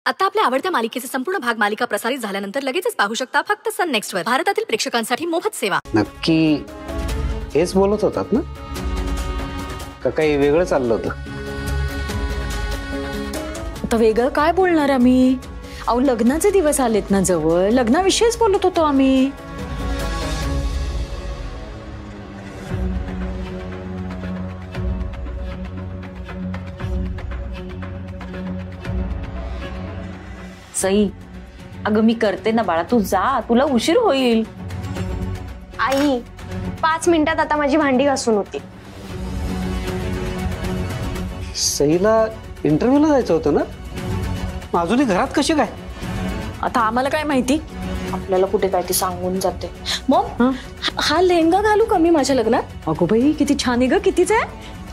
आता आपल्या आवडत्या मालिकेचे संपूर्ण भाग मालिका प्रसारित झाल्यानंतर लगेचच पाहू शकता फक्त सन नेक्स्ट वर. भारतातील प्रेक्षकांसाठी मोफत सेवा. नक्की हेच बोलत होतात ना का काही वेगळं चाललं होतं? आता वेगळं काय बोलणार आम्ही? अहो लग्नाचे दिवस आलेत ना जवळ, लग्नाविषयीच बोलत होतो आम्ही. सई, अगं मी करते ना बाळा, तू जा, तुला उशीर होईल. आई 5 मिनिटात आता माझी भांडी घासून होती. सईला इंटरव्ह्यूला जायचं होतं ना, अजूनही घरात कशी काय? आता आम्हाला काय माहिती, आपल्याला कुठे काय ते सांगून जाते. मग हा लेहंगा घालू का मी माझ्या लग्नात? अगो बाई किती छान आहे ग, कितीच आहे,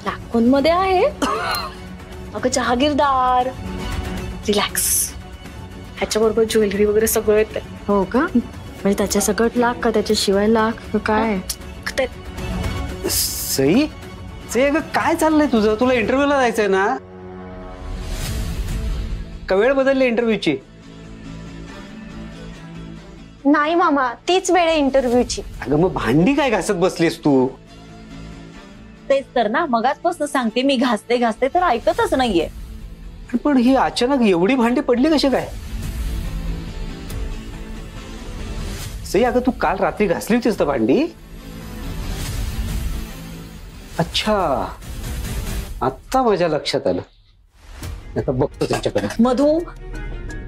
लाखोंमध्ये आहे. अगं जहागीरदार, रिलॅक्स, ह्याच्याबरोबर ज्वेलरी वगैरे सगळं येते. हो का? म्हणजे त्याच्या सकट लाख का त्याच्या शिवाय लाख काय? सई अगं काय चाललंय तुझं? तुला इंटरव्ह्यूला जायचंय ना? का वेळ बदलली इंटरव्ह्यूची? नाही मामा, तीच वेळ आहे इंटरव्ह्यूची. अगं मग भांडी काय घासत बसलीस तू? तेच तर ना, मगाचपासून सांगते मी, घासते घासते तर ऐकतच नाहीये. पण ही अचानक एवढी भांडी पडली कशी काय? सई अगं तू काल रात्री घासली होतीस तर भांडी? अच्छा, आता माझ्या लक्षात आलं. आता बघतो त्यांच्याकडे. मधू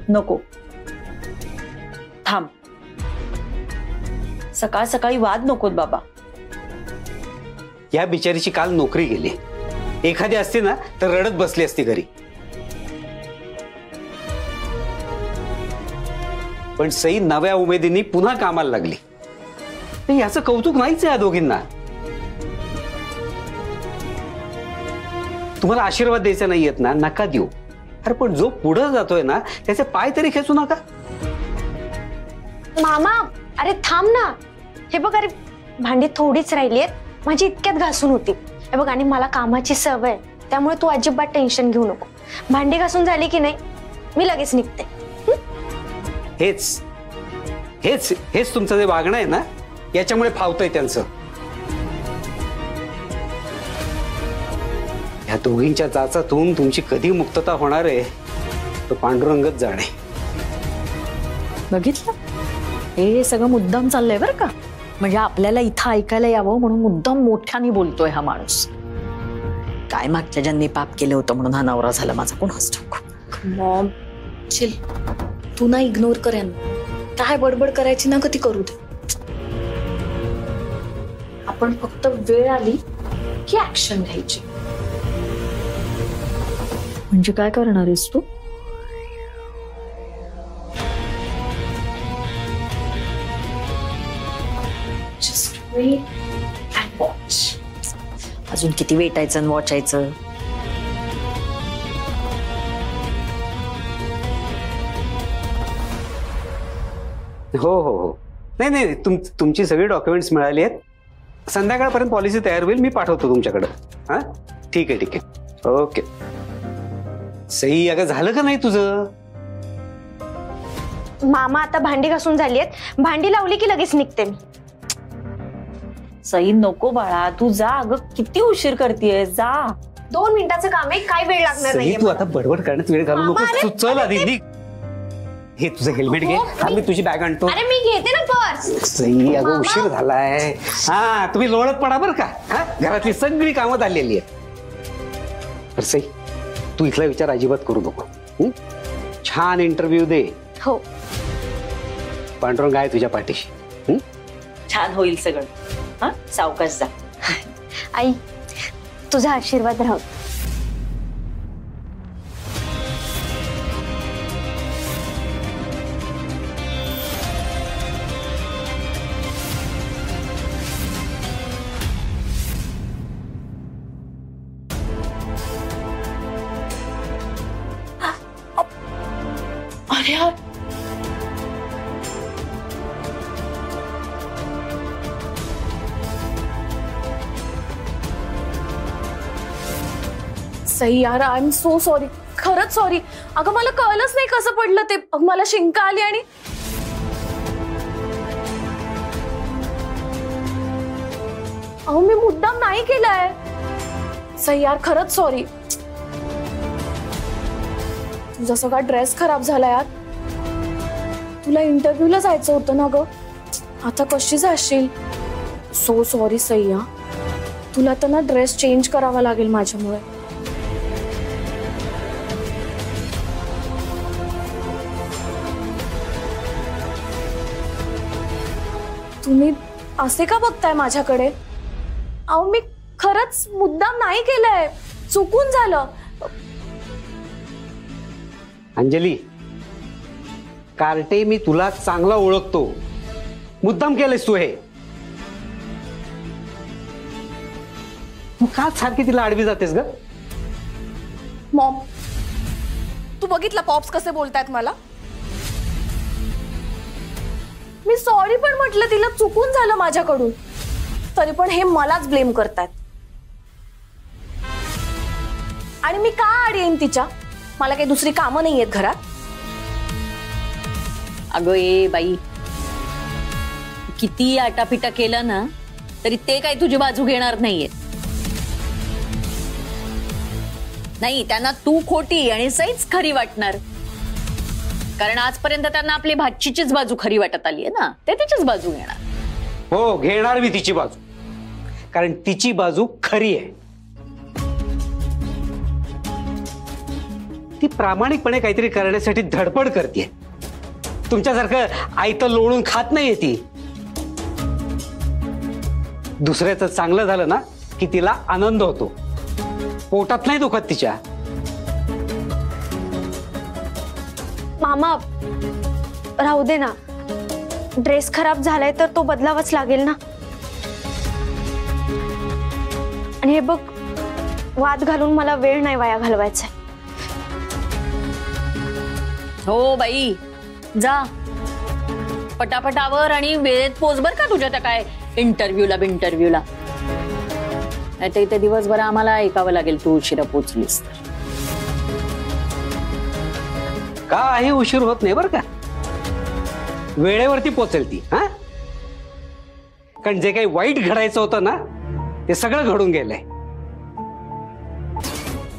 नको, थांब, सकाळ सकाळी वाद नकोत बाबा. या बिचारीची काल नोकरी गेली, एखादी असती ना तर रडत बसली असती घरी. पण सई नव्या उमेदीने पुन्हा कामाला लागली. याचं कौतुक नाहीच आहे या दोघींना. तुम्हाला आशीर्वाद द्यायचा नाहीयेत ना, नका देऊ. अरे पण जो पुढे जातोय ना त्याचे पाय तरी खेचू नका. मामा अरे थांब ना. हे बघ, अरे भांडी थोडीच राहिलीत, माझी इतक्यात घासून होती. हे बघ, आणि मला कामाची सवय, त्यामुळे तू अजिबात टेन्शन घेऊ नको. भांडी घासून झाली की नाही मी लगेच निघते. हेच हेच हेच तुमचं जे वागणं आहे ना, याच्यामुळे फावतंय त्यांचं. या दोघींच्या चाचातून तुमची कधी मुक्तता होणार आहे तो पांडुरंगच जाणे. बघितलं, हे सगळं मुद्दाम चाललंय बरं का. म्हणजे आपल्याला इथं ऐकायला यावं म्हणून मुद्दाम मोठ्याने बोलतोय हा माणूस. काय मागच्या ज्यांनी पाप केलं होतं म्हणून हा नवरा झाला माझा, कोणाच ठाऊक. मॉम चिल, तू ना इग्नोर कर यांना. काय बडबड करायची ना कधी करू दे. आपण फक्त वेळ आली की ऍक्शन घ्यायची. म्हणजे काय करणार आहेस तू? Just wait and watch. अजून किती वेटायचं आणि वॉचायचं? हो हो हो, नाही नाही, तुमची सगळी डॉक्युमेंट्स मिळाली आहेत. संध्याकाळपर्यंत पॉलिसी तयार होईल, मी पाठवतो तुमच्याकडे. हा ठीक आहे ठीक आहे, ओके. सई अगं झालं का नाही तुझं? मामा आता भांडी घासून झालीत, भांडी लावली की लगेच निघते मी. सई नको बाळा, तू जा. अगं किती उशीर करतेय, जा. 2 मिनिटाचं काम आहे, काय वेळ लागणार सई नाहीये. तू आता बडबड करण्यात वेळ घालू मामा, नको. अरे, तू चल आधी निघ. हे तुझं हेल्मेट घे, मी तुझी बॅग आणतो. अरे मी घेते ना पर्स. सई अगं उशीर झालाय. हा तुम्ही लोळत पडा बरं का. हा घरातली सगळी कामं झालेली आहे. सई तू इथला विचार अजिबात करू नको. छान इंटरव्ह्यू दे. हो, पांडुरंग आहे तुझ्या पाठीशी. छान होईल सगळं. हा सावकाश जा. आई तुझा आशीर्वाद राहू. अरे यार, सई यार, आय एम सो सॉरी. खरंच सॉरी. अगं मला कळलंच नाही कसं पडलं ते. मला शिंका आली आणि अहो मी मुद्दाम नाही केलाय. सई यार खरंच सॉरी. तुझा सगळा ड्रेस खराब झाला यार. तुला इंटरव्ह्यूला जायचं होतं ना ग. आता कशी जाशील. So sorry Sai. तुला तर ना ड्रेस चेंज करावा लागेल माझ्यामुळे. तुम्ही असे का बघताय माझ्याकडे. अहो मी खरंच मुद्दाम नाही केलंय. चुकून झालं. अंजली, कार्टे मी तुला चांगला ओळखतो. मुद्दाम केलंस तू हे. तू का सारखी तिला आडवी जातेस ग. मॉम तू बघितलं पॉप्स कसे बोलतायत मला. मी सॉरी पण म्हटलं तिला. चुकून झालं माझ्याकडून. तरी पण हे मलाच ब्लेम करतात. आणि मी का आड येईन तिच्या. मला काही दुसरी कामं नाही आहेत घरात. अगं ए बाई, किती आटापिटा केला ना तरी ते काही तुझी बाजू घेणार नाहीये. नाही, त्यांना तू खोटी आणि सईच खरी वाटणार. कारण आजपर्यंत त्यांना आपली भाचीचीच बाजू खरी वाटत आली आहे ना. ते तिचीच बाजू घेणार. हो, घेणार मी तिची बाजू. कारण तिची बाजू खरी आहे. ती प्रामाणिकपणे काहीतरी करण्यासाठी धडपड करते. तुमच्यासारखं आयतं लोळून खात नाहीये ती. दुसऱ्याचं चांगलं झालं ना की तिला आनंद होतो. पोटात नाही दुखत तिच्या. मामा राहू दे ना. ड्रेस खराब झालाय तर तो बदलावाच लागेल ना. आणि हे बघ, वाद घालून मला वेळ नाही वाया घालवायचा. हो बाई, जा पटापटावर आणि वेळेत पोच बर का तुझ्या त्या काय इंटरव्ह्यूला. नाही तर इथे दिवसभर आम्हाला ऐकावं लागेल तू उशिरा पोचलीस तर. काही उशीर होत नाही बरं का. वेळेवरती पोचेल ती. हा, कारण जे काही वाईट घडायचं होतं ना ते सगळं घडून गेलंय.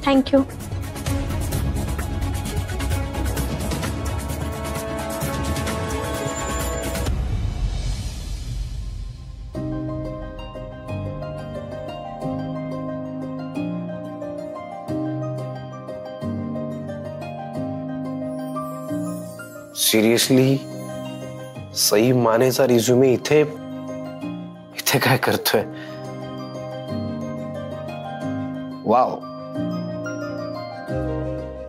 थँक्यू. सिरियसली सई मानेचा रिझ्युमे इथे इथे काय करतोय. वाव,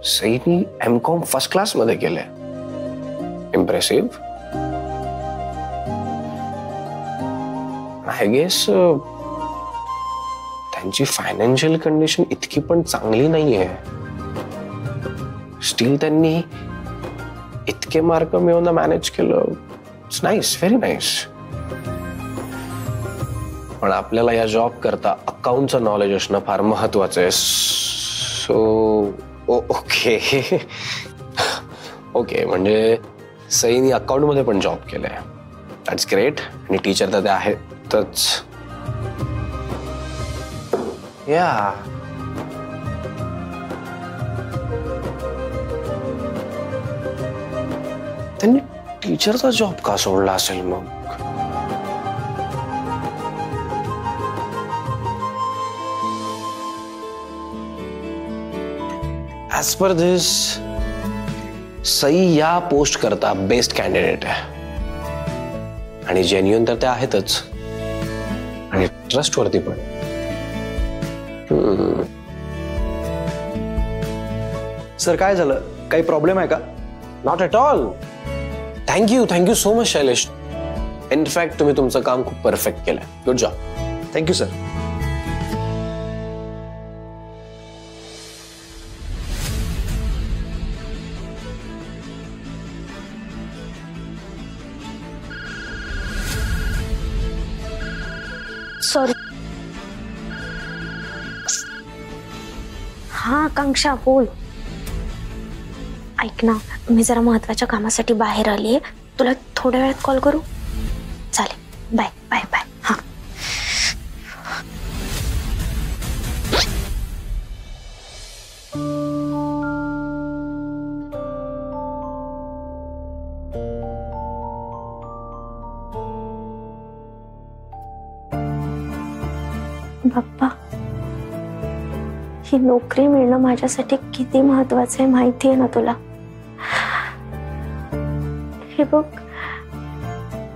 सईनी एमकॉम फर्स्ट क्लास मध्ये केलंय. इम्प्रेसिव्ह. आय गेस त्यांची फायनान्शियल कंडिशन इतकी पण चांगली नाहीये. स्टील त्यांनी इतके मार्क मिळवणं मॅनेज केलं. It's nice, very nice. पण आपल्याला या जॉब करता अकाउंटचं नॉलेज असणं फार महत्वाचं आहे. सो ओके ओके, म्हणजे सईनी अकाउंट मध्ये पण जॉब केलाय. That's great. आणि टीचर तर ते आहेतच. या त्यांनी टीचरचा जॉब का सोडला असेल मग. ऍज पर दिस सई या पोस्ट करता बेस्ट कॅन्डिडेट आहे. आणि जेन्युइन तर ते आहेतच आणि ट्रस्टवरती पण. सर काय झालं. काही प्रॉब्लेम आहे का. Not at all. Thank you so much Shailesh. In fact तुम्ही तुमचं काम खूप परफेक्ट केलं. Good job. Thank you sir. Sorry. हा आकांक्षा बोल. ऐक ना, मी जरा महत्वाच्या कामासाठी बाहेर आलीये, तुला थोड्या वेळात कॉल करू? चालेल, बाय बाय बाय. हा. बाप्पा, ही नोकरी मिळणं माझ्यासाठी किती महत्वाचं आहे माहिती आहे ना तुला? हे बघ,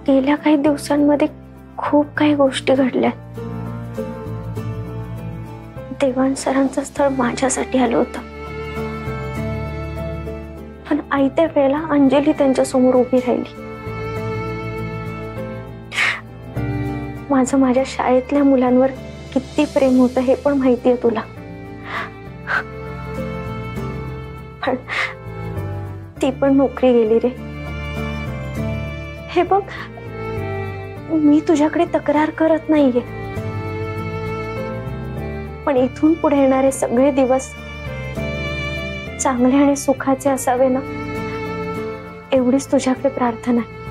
गेल्या काही दिवसांमध्ये खूप काही गोष्टी घडल्या. देवान सरांचं स्थळ माझ्यासाठी आलं होतं, पण आयत्या वेळेला अंजली त्यांच्या समोर उभी राहिली. माझं माझ्या शाळेतल्या मुलांवर किती प्रेम होतं हे पण माहिती आहे तुला, पण ती पण नोकरी गेली रे. हे बघ, मी तुझ्याकडे तक्रार करत नाहीये, पण इथून पुढे येणारे सगळे दिवस चांगले आणि सुखाचे असावे ना, एवढीच तुझ्याकडे प्रार्थना आहे.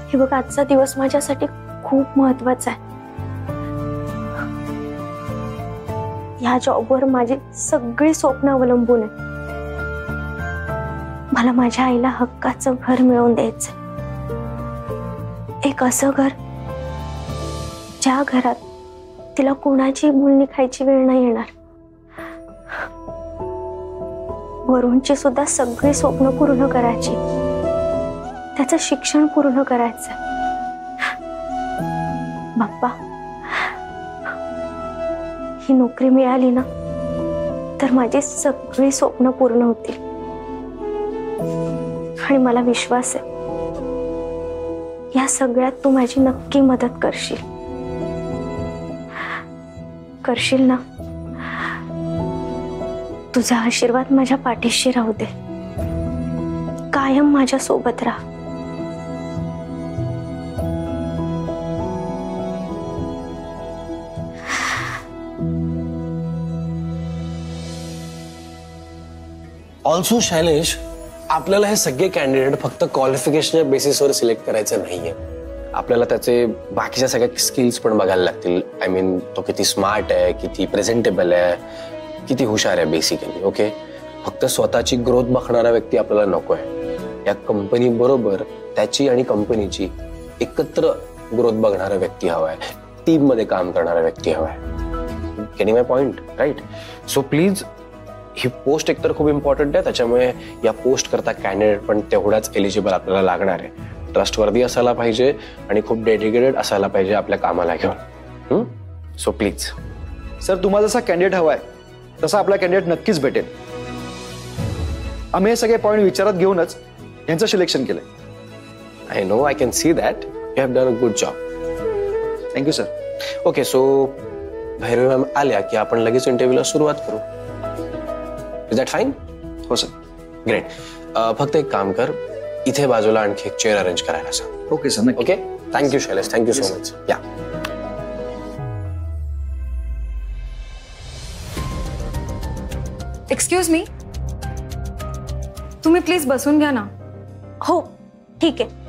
हे बघ, आजचा दिवस माझ्यासाठी खूप महत्वाचा आहे. या जॉबवर माझी सगळी स्वप्न अवलंबून आहे. मला माझ्या आईला हक्काचं घर मिळवून द्यायचं, एक असं घर ज्या घरात तिला कोणाची बोलणी खायची वेळ नाही येणार. वरुणची सुद्धा सगळी स्वप्न पूर्ण करायची, त्याचं शिक्षण पूर्ण करायचं. बाप्पा, ही नोकरी मिळाली ना तर माझी सगळी स्वप्न पूर्ण होतील, आणि मला विश्वास आहे या सगळ्यात तू माझी नक्की मदत करशील ना? तुझा आशीर्वाद माझ्या पाठीशी राहू दे, कायम माझ्या सोबत राहा. ऑल्सो शैलेश, आपल्याला हे सगळे कॅन्डिडेट फक्त क्वालिफिकेशनच्या बेसिसवर सिलेक्ट करायचं नाहीये. आपल्याला त्याचे बाकीच्या सगळ्या स्किल्स पण बघायला लागतील. आय मीन, तो किती स्मार्ट आहे, किती प्रेझेंटेबल आहे, किती हुशार आहे बेसिकली. ओके, फक्त स्वतःची ग्रोथ बघणारा व्यक्ती आपल्याला नको आहे. या कंपनी बरोबर त्याची आणि कंपनीची एकत्र ग्रोथ बघणारा व्यक्ती हवा आहे, टीम मध्ये काम करणारा व्यक्ती हवा आहे. Getting my point, right? So please, ही पोस्ट एकतर खूप इम्पॉर्टंट आहे, त्याच्यामुळे या पोस्ट करता कॅन्डिडेट पण तेवढाच एलिजिबल आपल्याला लागणार आहे. ट्रस्टवर्दी असायला पाहिजे आणि खूप डेडिकेटेड असायला पाहिजे आपल्या कामाला घेऊन. So please. सर, तुम्हाला जसा कॅन्डिडेट हवाय तसा आपला कॅन्डिडेट नक्कीच भेटेल. आम्ही हे सगळे पॉइंट विचारात घेऊनच यांचं सिलेक्शन केलंय. I know, I can see that you have done a good job. Thank you sir. Okay, so Bhairavi ma'am आल्या की आपण लगेच इंटरव्ह्यूला सुरुवात करू. Is that fine? हो सर. ग्रेट. फक्त एक काम कर, इथे बाजूला आणखी एक चेअर अरेंज करायला सांग. Okay sir. Okay, thank you Shailesh, thank you so much. या. एक्सक्यूज मी, तुम्ही प्लीज बसून घ्या ना. हो, ठीक आहे.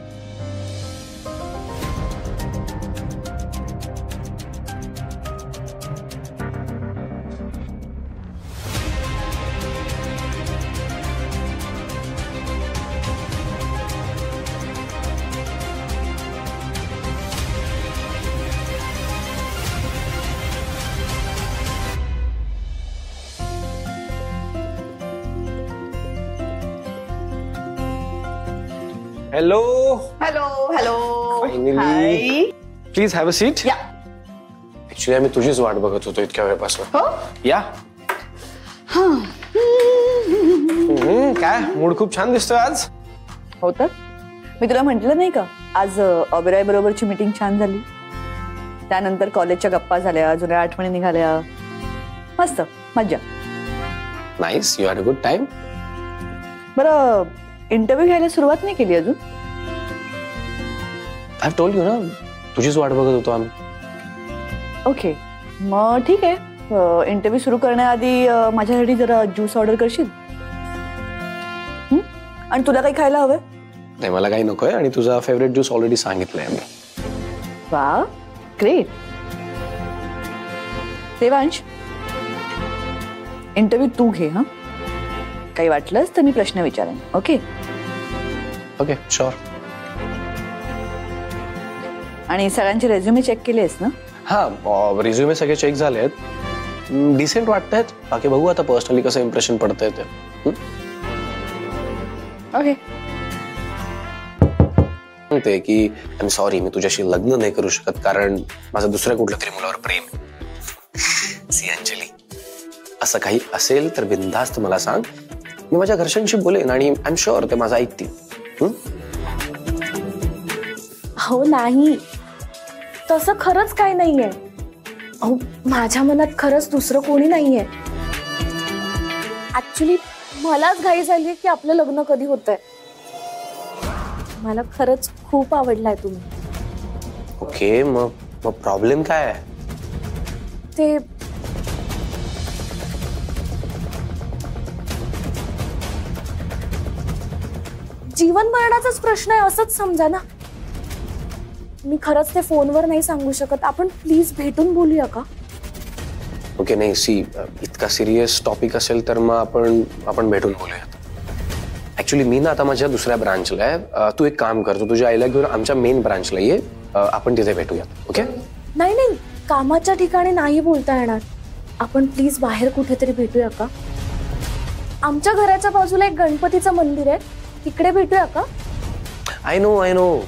Hello. Hello hello. Finally. Please have a seat. या. ऍक्च्युली आम्ही तुझीच वाट बघत होतो इतक्या वेळपासून. हो. या. काय मूड खूप छान दिसतोय आज. हो तर मी तुला म्हटलं नाही का, आज ओबेरॉय बरोबरची मीटिंग छान झाली. त्यानंतर कॉलेजच्या गप्पा झाल्या, जुन्या आठवणी निघाल्या. मस्त मज्जा. Nice. You had a good time. बरं, इंटरव्ह्यू घ्यायला सुरुवात नाही केली अजून? आय टोल्ड यू ना, तुझीच वाट बघत होतो आम्ही. ओके, मग ठीक आहे. इंटरव्ह्यू सुरू करण्याआधी माझ्यासाठी जरा ज्यूस ऑर्डर करशील? आणि तुला काही खायला हवंय? नाही, मला काही नकोय आणि तुझा फेवरेट ज्यूस ऑलरेडी सांगितलंय मी. वा, ग्रेट. देवांश, इंटरव्ह्यू तू घे. हा, काही वाटलंच तर मी प्रश्न विचारेन. Okay okay, sure. आणि सगळ्यांचे रेझ्युमे चेक केलेस ना? हा, रिझ्युमे सगळे चेक झालेत. डिसेंट वाटतायत. बाकी बघू आता पर्सनली कसं इम्प्रेशन पडतंय ते. ओके. म्हणते की आय एम सॉरी, मी तुझ्याशी लग्न नाही करू शकत कारण माझं दुसऱ्या कुठल्या तरी मुलावर प्रेम. सी अंजली, असं काही असेल तर बिनधास्त मला सांग. मी माझ्या घरच्यांशी बोलेन आणि आय एम शुअर ते माझं ऐकतील. हो नाही, तसं खरंच काही नाहीये. अहो, माझ्या मनात खरंच दुसरं कोणी नाहीये. ऍक्च्युली मलाच घाई झाली की आपलं लग्न कधी होतंय. मला खरंच खूप आवडलाय तुम्ही. ओके, मग प्रॉब्लेम काय आहे? ते जीवन मरणाचाच प्रश्न आहे असंच समजा ना. मी खरंच ते फोनवर नाही सांगू शकत. आपण प्लीज भेटून बोलूया का? ओके, नाही सी, इतका सिरियस टॉपिक असेल तर मग आपण भेटून बोलूयात. ऍक्च्युली मी ना आता माझ्या दुसऱ्या ब्रांचला आहे. तू एक काम कर, तू तुझ्या आईला घेऊन आमच्या मेन ब्रांचला ये. आपण तिथे भेटूयात. ओके? नाही नाही, कामाच्या ठिकाणी नाही बोलता येणार. आपण प्लीज बाहेर कुठेतरी भेटूया का? आमच्या घराच्या बाजूला एक गणपतीचं मंदिर आहे, तिकडे भेटूया का? I know.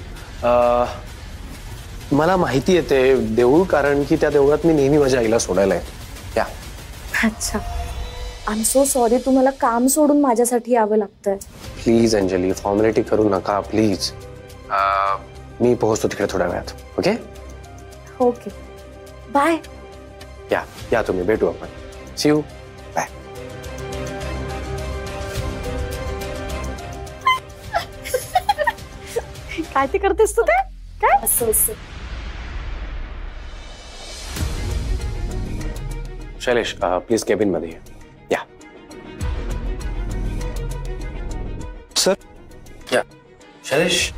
मला माहिती आहे ते देऊळ, कारण की त्या देवळात मी नेहमी माझ्या आईला सोडायला आहे. या. अच्छा, आय एम सो सॉरी. तुम्हाला काम सोडून माझ्यासाठी यावं लागतंय. प्लीज अंजली, फॉर्मॅलिटी करू नका प्लीज. मी पोहोचतो तिकडे थोड्या वेळात. Okay okay, bye. या तुम्ही, भेटू आपण. See you. बाय. काय ते करतेस तू? ते काय असं? शैलेश, प्लीज केबिन मध्ये या. सर. या शैलेश,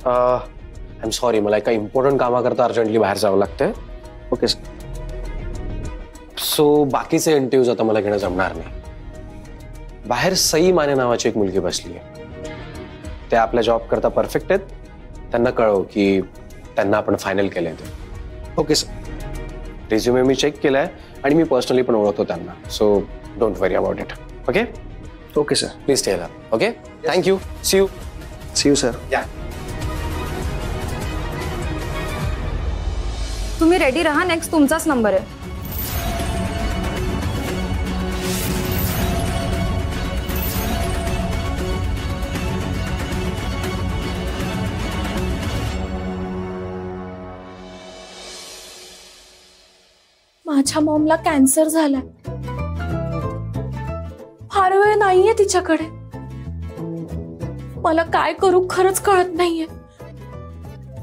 आय एम सॉरी, मला एका इम्पॉर्टंट कामाकरता अर्जंटली बाहेर जावं लागतंय. Okay sir. सो बाकीचे इंटरव्ह्यूज आता मला घेणं जमणार नाही. बाहेर सई माने नावाची एक मुलगी बसली आहे. त्या आपल्या जॉब करता परफेक्ट आहेत. त्यांना कळव की त्यांना आपण फायनल केलंय ते. Okay sir. रिझ्युमे मी चेक केलाय आणि मी पर्सनली पण ओळखतो त्यांना. So don't worry about it. Okay okay sir. Please tell her. Okay, thank you. See you sir. या. तुम्ही रेडी राहा, नेक्स्ट तुमचाच नंबर आहे. माझ्या मॉमला कॅन्सर झालाय. फार वेळ नाहीये तिच्याकडे. मला काय करू खरंच कळत नाहीये.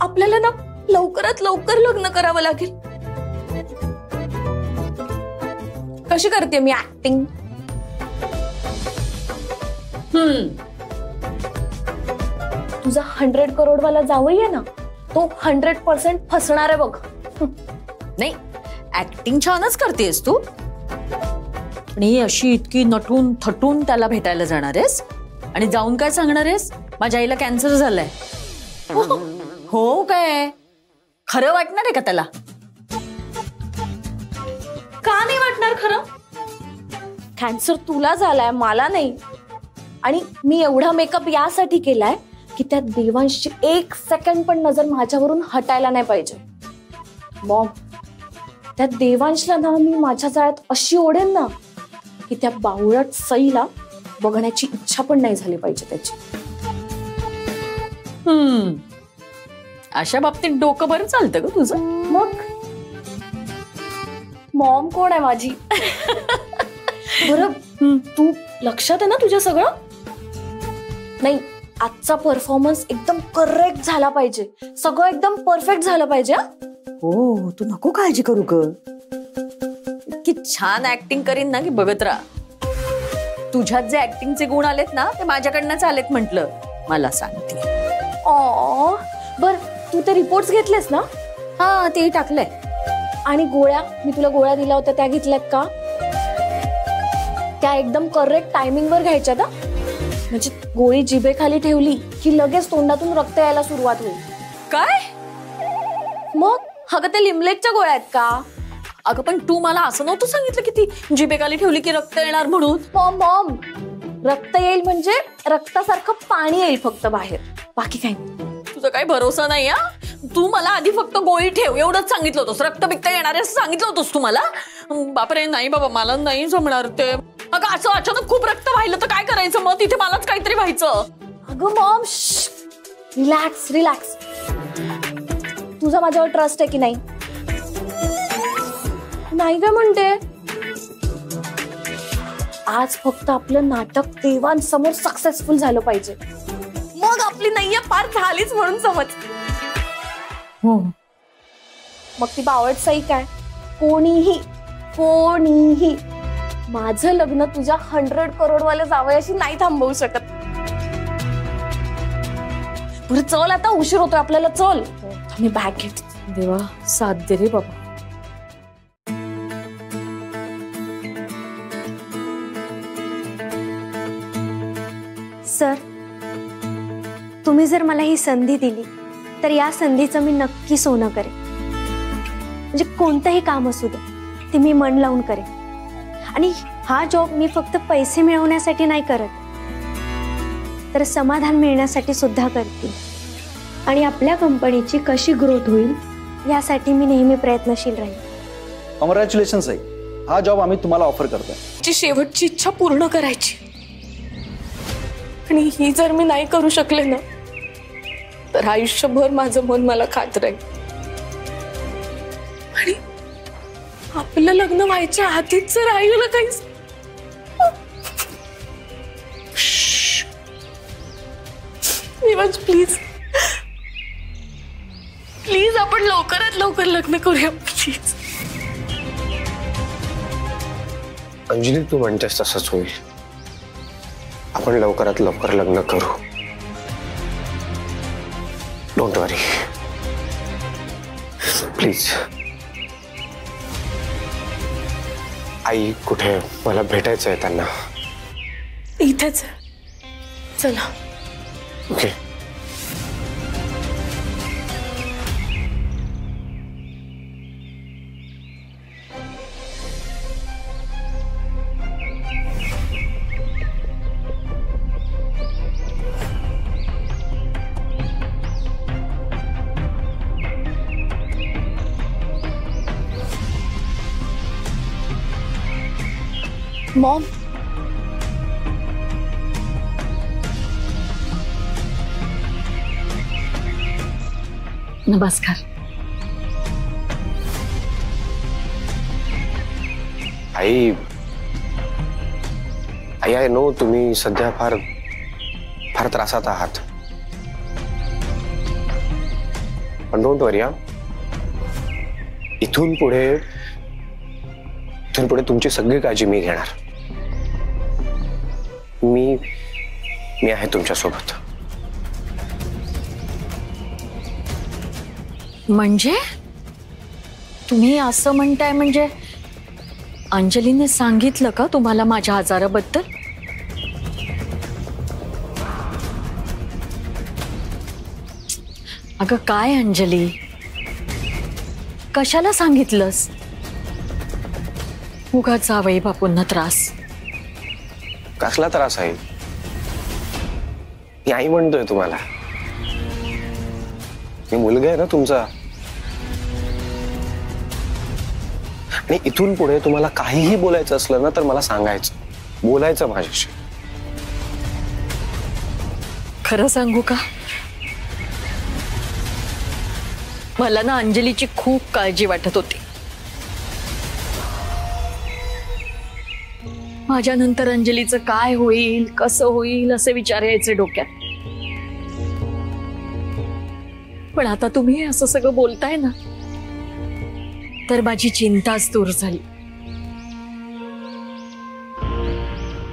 आपल्याला ना लवकरात लवकर लग्न करावं लागेल. कशी करते मी ऍक्टिंग? तुझा 100 करोड वाला जावई आहे ना, तो 100% फसणार आहे बघ. नाही, ऍक्टिंग छानच करतेस तू. आणि अशी इतकी नटून थटून त्याला भेटायला जाणार आहेस आणि जाऊन काय सांगणार आहेस? माझ्या आईला कॅन्सर झालाय. हो काय? खरं वाटणार आहे का त्याला? का नाही वाटणार खरं? कॅन्सर तुला झालाय, मला नाही. आणि मी एवढा मेकअप यासाठी केलाय की त्या देवांशची 1 सेकंड पण नजर माझ्यावरून हटायला नाही पाहिजे. मॉम, त्या देवांशला ना मी माझ्या जाळ्यात अशी ओढेन ना की त्या बावळट सईला बघण्याची इच्छा पण नाही झाली पाहिजे त्याची. अशा बाबतीत डोकं बरं चालतं ग तुझं. मग मॉम कोण आहे माझी? बरं, तू लक्षात आहे ना तुझ्या सगळं? नाही, आजचा परफॉर्मन्स एकदम करेक्ट झाला पाहिजे. सगळं एकदम परफेक्ट झालं पाहिजे. हो, तू नको काळजी करू ग. छान ऍक्टिंग करीन ना की बघत राहा. तुझ्यात जे ऍक्टिंगचे गुण आलेत ना ते माझ्याकडनंच आलेत म्हटलं. मला सांगते. बर तू ते रिपोर्ट्स घेतलेस ना? हा ते टाकलंय. आणि गोळ्या मी तुला गोळ्या दिल्या होत्या त्या घेतल्यात का? त्या एकदम करेक्ट टायमिंग वर घ्यायच्या ना, म्हणजे गोळी जिभेखाली ठेवली की लगेच तोंडातून रक्त यायला सुरुवात होईल. काय? मग अगं ते लिमलेटच्या गोळ्या आहेत का? अगं पण तू मला असं नव्हतं सांगितलं की ती जिभेखाली ठेवली की रक्त येणार म्हणून. मॉम रक्त येईल म्हणजे रक्तासारखं पाणी येईल फक्त बाहेर, बाकी काही नाही. तुझा काही भरोसा नाही हा. तू मला आधी फक्त गोळी ठेव एवढंच सांगितलं होतंस. रक्त बिक्त येणार आहे असं सांगितलं होतंस तू मला. बापरे नाही बाबा मला नाही जमणार ते. अगं असं अचानक खूप रक्त व्हायला तर काय करायचं मग? तिथे मलाच काहीतरी व्हायचं. अगं मॉम रिलॅक्स. तुझा माझ्यावर ट्रस्ट आहे की नाही? नाही काय म्हणते? आज फक्त आपलं नाटक देवांसमोर सक्सेसफुल झालं पाहिजे, मग आपली नैया पार झालीच म्हणून समज. मग ती बावट सई काय कोणीही माझं लग्न तुझ्या 100 करोडवाल्या जावयाशी नाही थांबवू शकत. बरं चल आता उशीर होतोय आपल्याला. चल मी बॅग घेते. देवा साथ दे रे बाबा. सर तुम्ही जर मला ही संधी दिली तर या संधीचं मी नक्की सोनं करेन. म्हणजे कोणतंही काम असू दे ते मी मन लावून करेन. आणि हा जॉब मी फक्त पैसे मिळवण्यासाठी नाही करत, तर समाधान मिळण्यासाठी सुद्धा करते. आणि आपल्या कंपनीची कशी ग्रोथ होईल यासाठी मी नेहमी प्रयत्नशील राहील. कॉंग्रॅच्युलेशन्स आहे. हा जॉब आम्ही तुम्हाला ऑफर करतोय. ची शेवटची इच्छा पूर्ण करायची, आणि ही जर मी नाही करू शकले ना तर आयुष्यभर माझं मन मला खात राहील. आणि आपलं लग्न व्हायच्या आधीच जर आईला काही प्लीज आपण लवकरात लवकर लग्न करूया प्लीज. अंजली तू म्हणतेस तसंच होईल. आपण लवकरात लवकर लग्न करू. Don't worry please. आई कुठे? मला भेटायचं आहे त्यांना. इथेच चला. ओके. मॉम नमस्कार. आई आय नो तुम्ही सध्या फार फार त्रासात आहात, पण डोंट वरी. इथून पुढे तुमची सगळी काळजी मी घेणार. मी आहे तुमच्या सोबत. म्हणजे तुम्ही असं म्हणताय म्हणजे अंजलीने सांगितलं का तुम्हाला माझ्या आजाराबद्दल? अगं काय अंजली, कशाला सांगितलंस? उगाच जावई बापूंना त्रास. कसला त्रास आहे? मी आई म्हणतोय तुम्हाला. मी मुलगा आहे ना तुमचा. आणि इथून पुढे तुम्हाला काहीही बोलायचं असलं ना तर मला सांगायचं, बोलायचं माझ्याशी. खरं सांगू का, मला ना अंजलीची खूप काळजी वाटत होती. माझ्यानंतर अंजलीचं काय होईल, कसं होईल असे विचार यायचे डोक्यात. पण आता तुम्ही असं सगळं बोलताय ना तर माझी चिंताच दूर झाली.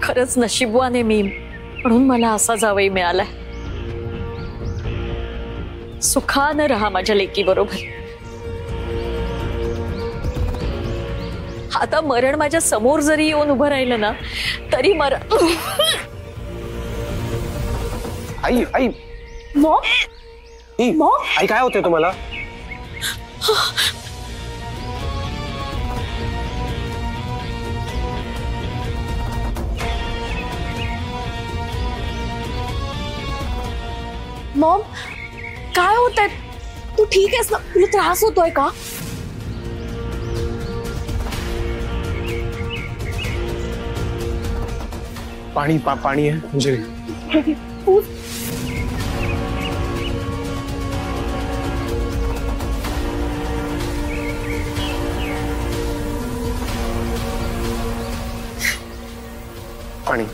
खरंच नशीबवान आहे मी, म्हणून मला असा जावई मिळालाय. सुखानं राहा माझ्या लेकी बरोबर. आता मरण माझ्या समोर जरी येऊन उभं राहिलं ना तरी आई आई आई काय होतंय तुम्हाला? मॉम काय होतंय? तू ठीक आहेस ना? तुला त्रास होतोय का? पाणी पाणी आहे अंजली. पाणी.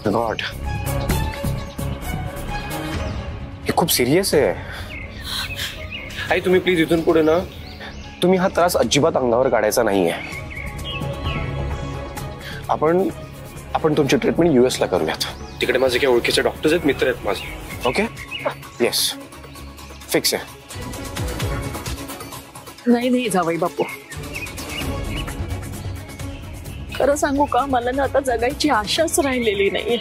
गॉड, हे खूप सिरियस आहे. आई तुम्ही प्लीज इथून पुढे ना तुम्ही हा त्रास अजिबात अंगावर काढायचा नाहीये. आपण तुमची ट्रीटमेंट US ला करूयात. तिकडे माझे काही ओळखीचे डॉक्टर्स आहेत, मित्र आहेत माझे. ओके, येस, फिक्स आहे. नाही जावई बापू, खरं सांगू का, मला ना आता जगायची आशाच राहिलेली नाहीये.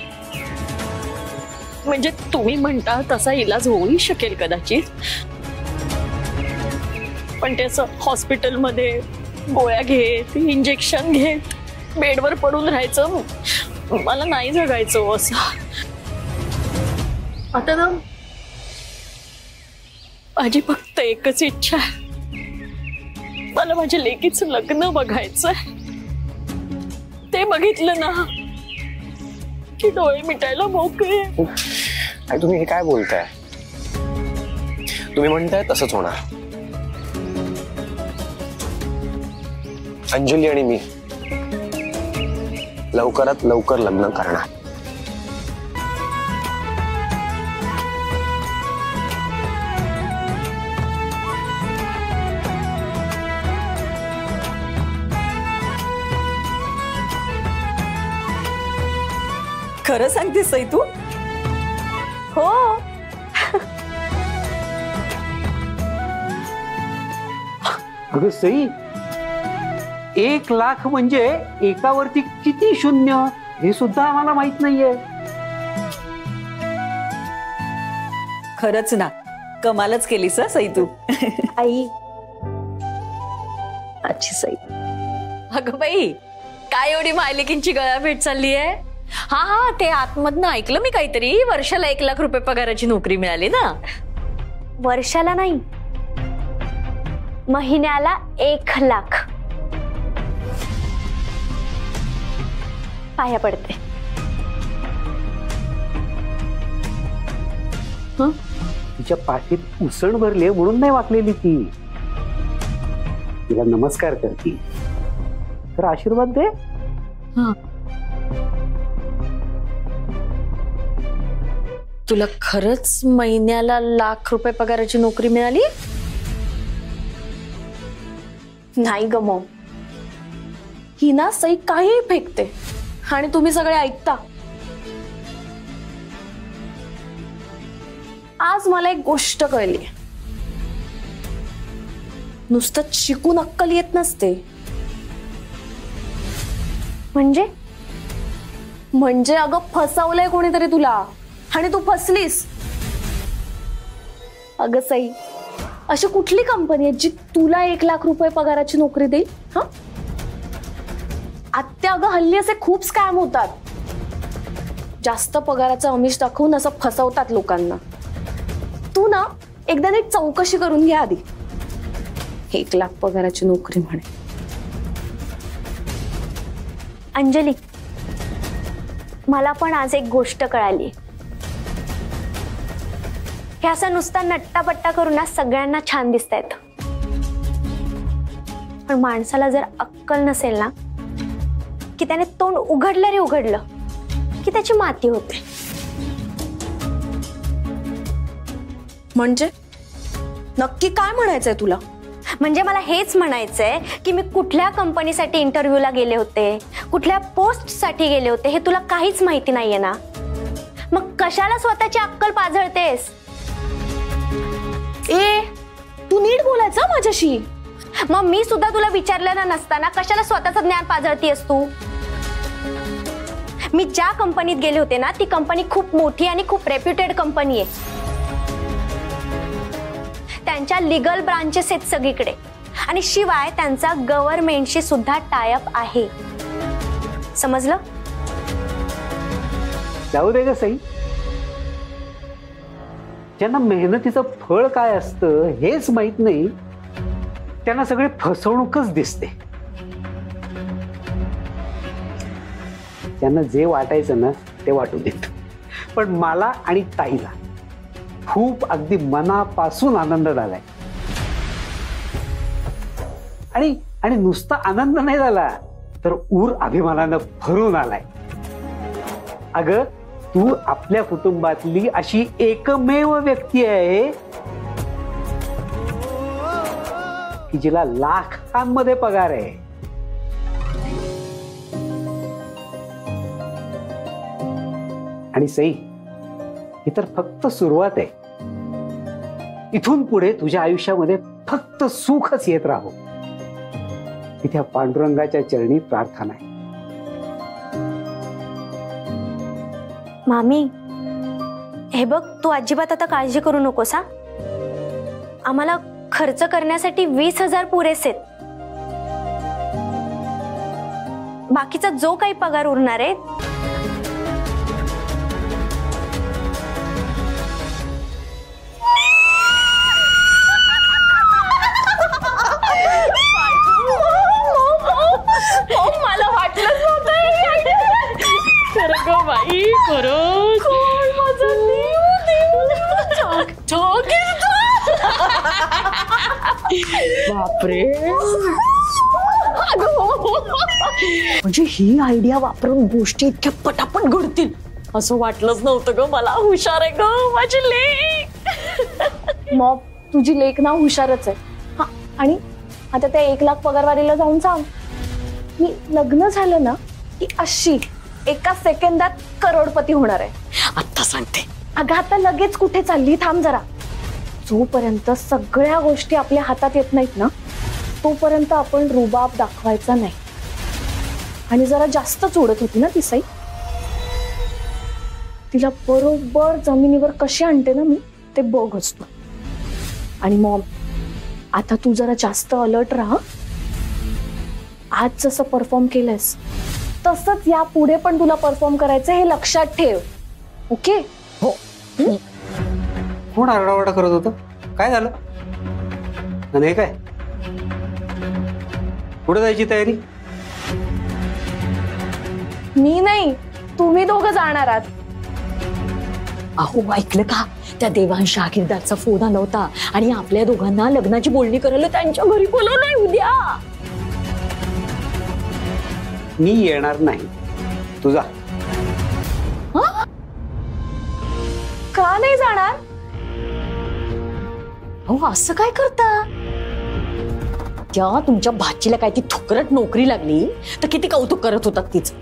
म्हणजे तुम्ही म्हणता तसा इलाज होऊ शकेल कदाचित, पण त्याचं हॉस्पिटलमध्ये गोळ्या घेत, इंजेक्शन घेत, बेडवर पडून राहायचं, मला नाही जगायचं असं. आता ना माझी फक्त एकच इच्छा आहे, मला माझ्या लेकीचं लग्न बघायचंय. ते बघितलं ना की डोळे मिटायला मोकळे. तुम्ही हे काय बोलताय? तुम्ही म्हणताय तसंच होणार. अंजली आणि मी लवकरात लवकर लग्न करणार. खरं सांगतेस सई तू? हो. अगं सई, 1 लाख म्हणजे एकावरती किती शून्य हे सुद्धा आम्हाला माहित नाहीये. खरंच ना, कमालच केलीस सई तू. आई अच्छी सई. अगं बाई, काय एवढी मायलेकींची गळाभेट चालली आहे? हा, ते आतमधनं ऐकलं मी काहीतरी, वर्षाला 1 लाख रुपये पगाराची नोकरी मिळाली ना. वर्षाला नाही, महिन्याला 1 लाख. पाया पडते. तिच्या पाठीत उसण भरली म्हणून नाही वाकलेली ती. तिला नमस्कार करती तर आशीर्वाद दे. तुला खरंच महिन्याला 1 लाख रुपये पगाराची नोकरी मिळाली? नाही ग मॉम, ही ना सई काही फेकते आणि तुम्ही सगळे ऐकता. आज मला एक गोष्ट कळली, नुसतं शिकून अक्कल येत नसते. म्हणजे अगं फसवलंय कोणीतरी तुला आणि तू फसलीस. अगं सई, अशी कुठली कंपनी आहे जी तुला 1 लाख रुपये पगाराची नोकरी देईल? हा, आत्या अगं हल्ली असे खूप स्कॅम होतात. जास्त पगाराचं आमिष दाखवून असं फसवतात लोकांना. तू ना एकदा नीट चौकशी करून घ्या आधी. 1 लाख पगाराची नोकरी म्हणे. अंजली, मला पण आज एक गोष्ट कळाली. हे असं नुसता नट्टापट्टा करून ना सगळ्यांना छान दिसता येतं, पण माणसाला जर अक्कल नसेल ना की त्याने तोंड उघडलं रे उघडलं की त्याची माती होते. म्हणजे नक्की काय म्हणायचंय तुला? म्हणजे मला हेच म्हणायचंय की मी कुठल्या कंपनीसाठी इंटरव्ह्यूला गेले होते, कुठल्या पोस्टसाठी गेले होते हे तुला काहीच माहिती नाहीये ना. मग कशाला स्वतःची अक्कल पाझळतेस? ए तू नीट बोलायचं माझ्याशी. मग मी सुद्धा तुला विचारलेलं नसताना कशाला स्वतःचं ज्ञान पाझळतीयस तू? मी ज्या कंपनीत गेले होते ना ती कंपनी खूप मोठी आणि खूप रेप्युटेड कंपनी आहे. त्यांच्या लिगल ब्रांचेस आहेत सगळीकडे आणि शिवाय त्यांचा गव्हर्नमेंटशी सुद्धा टायअप आहे. समजलं? जाऊ दे ग सई. ज्यांना मेहनतीचं फळ काय असतं हेच माहित नाही त्यांना सगळी फसवणूकच दिसते. त्यांना जे वाटायचं ना ते वाटू देत. पण मला आणि ताईला खूप अगदी मनापासून आनंद झालाय. आणि नुसता आनंद नाही झाला तर ऊर अभिमानानं भरून आलाय. अगं तू आपल्या कुटुंबातली अशी एकमेव व्यक्ती आहे की जिला लाखांमध्ये पगार आहे. आणि सई ही तर फक्त सुरुवात आहे. इथून पुढे तुझ्या आयुष्यामध्ये फक्त सुखच येत राहो ही त्या पांडुरंगाच्या चरणी प्रार्थना आहे. मामी हे बघ तू अजिबात आता काळजी करू नकोस हा. आम्हाला खर्च करण्यासाठी 20,000 पुरेसे आहेत. बाकीचा जो काही पगार उरणार आहे मला वाटलंच नव्हतं. बापरे. म्हणजे ही आयडिया वापरून गोष्टी इतक्या पटापट घडतील असं वाटलंच नव्हतं ग मला. हुशार आहे ग माझी लेक. मॉम तुझी लेक ना हुशारच आहे. हा आणि आता त्या 1 लाख पगारवारीला जाऊन सांग मी लग्न झालं ना की अशी एका सेकंदात करोडपती होणार आहे. आता सांगते. अगं आता लगेच कुठे चालली? थांब जरा. जोपर्यंत सगळ्या गोष्टी आपल्या हातात येत नाहीत ना तोपर्यंत आपण रुबाब दाखवायचा नाही. आणि जरा जास्तच उडत होती ना ती सई. तिला बरोबर जमिनीवर कशी आणते ना मी ते बघच तू. आणि मॉम आता तू जरा जास्त अलर्ट राहा. आज जसं परफॉर्म केलंस तसंच या पुढे पण तुला परफॉर्म करायचं हे लक्षात ठेव. ओके? हो. कोण आरडाओरडा करत होतं? काय झालं? आणि हे काय पुढे जायची तयारी? मी नाही तुम्ही दोघं जाणार आहात. अहो ऐकलं का? त्या देवांश आखीरदारचा फोन आला होता आणि आपल्या दोघांना लग्नाची बोलणी करायला त्यांच्या घरी बोलवलंय उद्या. मी येणार नाही. तुझा का नाही जाणार? अहो असं काय करता? त्या तुमच्या भाचीला काय ती थुकरट नोकरी लागली तर किती कौतुक करत होतात तिचं.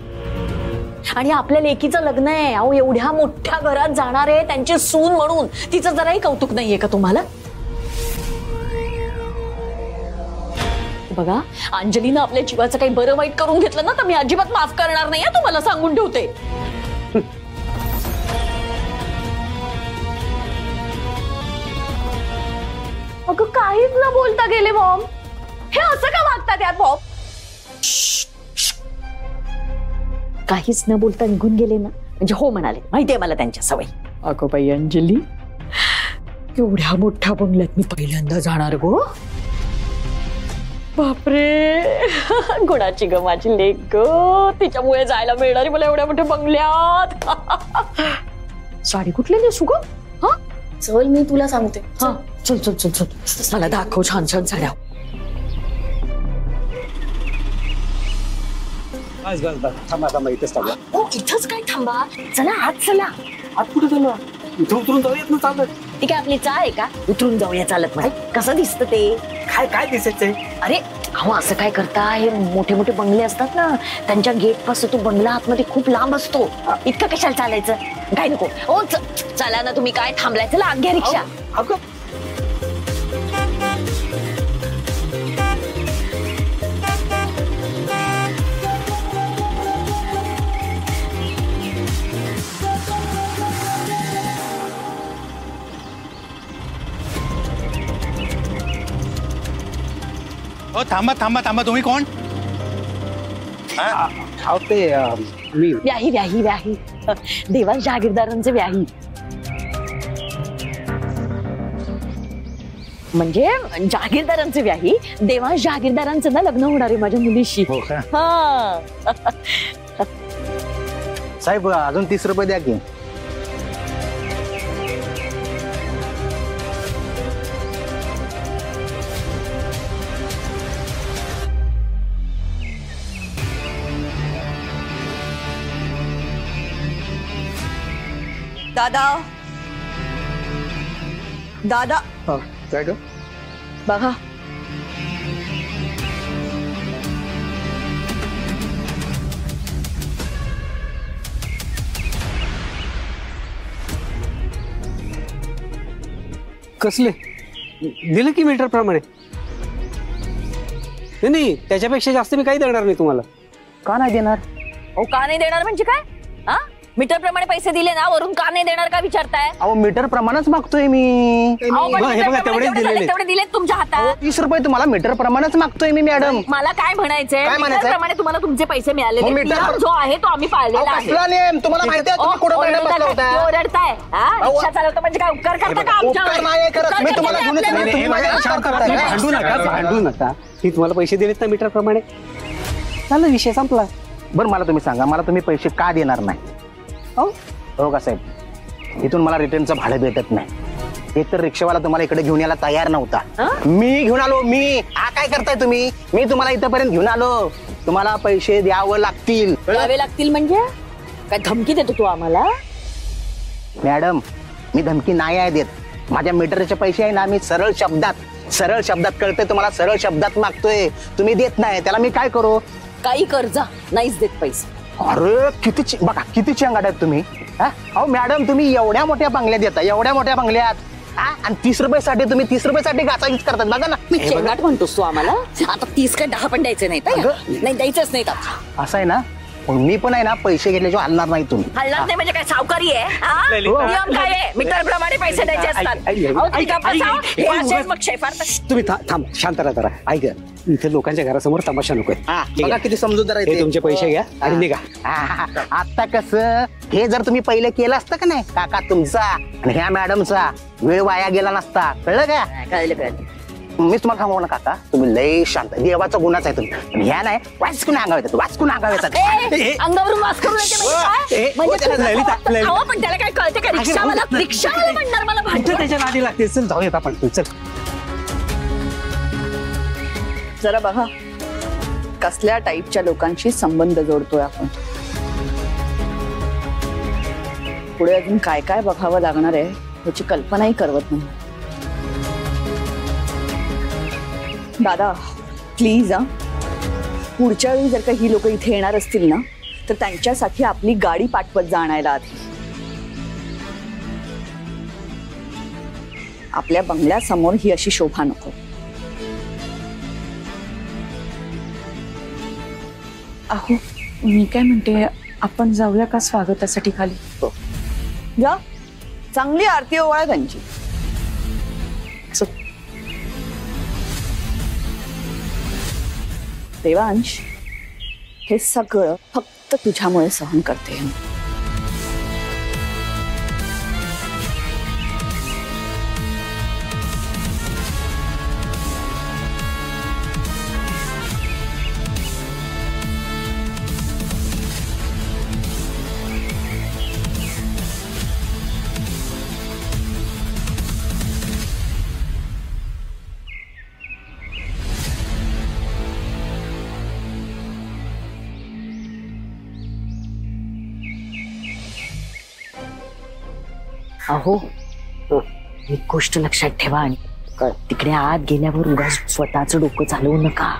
आणि आपल्या लेकीचं लग्न आहे. अहो एवढ्या मोठ्या घरात जाणार आहे त्यांची सून म्हणून तिचं जराही कौतुक नाहीये का तुम्हाला? बघा अंजलीनं आपल्या जीवाचं काही बरं वाईट करून घेतलं ना तर मी अजिबात माफ करणार नाही तुम्हाला सांगून ठेवते. अगं काहीच न बोलता गेले मॉम. हे असं का वागतात यात मॉम? काहीच न बोलता निघून गेले ना म्हणजे हो म्हणाले. माहितीये मला त्यांच्या सवय. अगं बाई अंजली एवढ्या मोठ्या बंगल्यात मी पहिल्यांदा जाणार गो. बापरे गुणाची ग माझी लेक ग. तिच्यामुळे जायला मिळणारी मला एवढ्या मोठ्या बंगल्यात. साडी कुठली नेसू ग? हा चल मी तुला सांगते. हा चल चल चल चल मला दाखव छान छान साड्या. थांबा इथेच थांबा. इथंच काय थांबा. चला आत चला. आत कुठे झालं? इथं उतरून जाऊयात ना चालत. ती काय आपली चाळ आहे का उतरून जाऊया चालत नाही? कसं दिसतं ते? काय काय दिसायचंय? अरे अहो असं काय करता, हे मोठे मोठे बंगले असतात ना, त्यांच्या गेट पासून तो बंगला आतमध्ये खूप लांब असतो. इतकं कशाला चालायचं? काय नको. ओ चला ना, तुम्ही काय थांबलाय? चला घ्या रिक्षा. अगं थांबा थांबा थांबा, तुम्ही कोण? अहो ते मी व्याही व्याही व्याही देवास जहागीरदारांचे व्याही. म्हणजे जहागीरदारांचे व्याही, देवास जहागीरदारांचं ना लग्न होणार आहे माझ्या मुलीशी. हो का? हा. साहेब अजून 30 रुपये द्या की. दादा दादा काय ग? बघा कसले दिले की मीटर प्रमाणे? नाही त्याच्यापेक्षा जास्त मी काही देणार नाही तुम्हाला. का नाही देणार? ओ का नाही देणार म्हणजे काय? हा मीटर प्रमाणे पैसे दिले ना, वरून का नाही देणार का विचारताय? अहो मीटर प्रमाणच मागतोय मी. अहो, पण हे मीटर बघा, प्रमाणे तेवढेच दिलेले. तेवढे दिलेत तुमच्या हातात. 30 रुपये तुम्हाला मीटर प्रमाणच मागतोय मी मॅडम. मला काय म्हणायचंय, काय म्हणायचंय? मीटर प्रमाणे तुम्हाला तुमचे पैसे मिळाले. हो, मीटर- जो आहे तो आम्ही पाळलेला आहे. कसला नेम तुम्हाला माहिती आहे? तुम्ही कुठं मॅडम बसला होता? ओरडताय हा? अहो, रिक्षा चालवतो म्हणजे काय उपकार करता का आमच्यावर? उपकार नाही करत. उपकार मी करता तुम्हाला का घेऊनच आपल्यावर? नाही, तुम्ही माझ्या शांत करताय का? भांडू नका भांडू नका. मी तुम्हाला पैसे दिलेत ना मीटर प्रमाणे, झालं विषय संपला. बरं मला तुम्ही सांगा, मला तुम्ही पैसे का देणार नाही? हो का साहेब, इथून मला रिटर्नचं भाडं भेटत नाही. एक तर रिक्षावाला तुम्हाला इकडे घेऊन यायला तयार नव्हता. मी घेऊन आलो. मी हा काय करताय तुम्ही? मी तुम्हाला इथपर्यंत घेऊन आलो. तुम्हाला पैसे द्यावं लागतील. द्यावे लागतील म्हणजे काय धमकी देतो तू आम्हाला? मॅडम मी धमकी नाही आहे देत. माझ्या मीटरचे पैसे आहे ना, मी सरळ शब्दात कळतंय तुम्हाला, सरळ शब्दात मागतोय. तुम्ही देत नाही, त्याला मी काय करू? काही कर्जा नाहीच देत पैसे. अरे किती बघा किती चेंगाट आहेत तुम्ही. अहो मॅडम तुम्ही एवढ्या मोठ्या बंगल्यात येता, एवढ्या मोठ्या बंगल्यात, आणि 30 रुपयासाठी तुम्ही 30 रुपयासाठी घासाघीस करतात. बघा ना. चेंगाट म्हणतोस तू आम्हाला? आता 30 का 10 पण द्यायचे नाही. नाही द्यायचंच नाही. असं आहे ना, मग मी पण आहे ना पैसे घेतल्याशिवाय हलणार नाही. तुम्ही हलणार नाही म्हणजे काय सावकारी आहे? हा? नियम काय आहे? मीटर प्रमाणे पैसे द्यायचे असतात. अहो, तुम्ही का बसाव? हे असे मग शेफारत. तुम्ही थांब, शांत राहा जरा. ऐक, इथे लोकांच्या घरासमोर तमाशा नकोय. बघा किती समजूतदार आहे हे ते. तुमचे पैसे घ्या आणि निघा. आता कसं हे जर तुम्ही पहिले केलं असतं का नाही, काका तुमचा आणि ह्या मॅडमचा वेळ वाया गेला नसता. कळलं का? कळलं. मीच तुम्हाला थांबव ना काका, तुम्ही लय शांत. देवाचा गुन्हाच आहे तुम्ही. आणि ह्या नाही वाचकून अंगाव येतात, वाचकून अंगाव येतात. अंगावरून वास करून येते म्हणजे काय? म्हणजे अहो, पण त्याला काय कळते का? रिक्षावाला म्हणणार मला भांडवल. त्याच्या नादी लागते. चल जाऊयात आपण. चल जरा बघा कसल्या टाईपच्या लोकांशी संबंध जोडतोय आपण. पुढे अजून काय काय बघावं लागणार आहे याची कल्पनाही करवत नाही. दादा प्लीज पुढच्या वेळी जर का ही लोक इथे येणार असतील ना, तर त्यांच्यासाठी आपली गाडी पाठवत जा आणायला. आधी आपल्या बंगल्यासमोर ही अशी शोभा नको. अहो मी काय म्हणते, आपण जाऊया का स्वागतासाठी खाली? जा, चांगली आरती ओवाळा त्यांची. देवांश, हे सगळं फक्त तुझ्यामुळे सहन करते. अहो एक गोष्ट लक्षात ठेवा आणि तिकडे आत गेल्यावर उगाच स्वतःचं डोकं चालवू नका.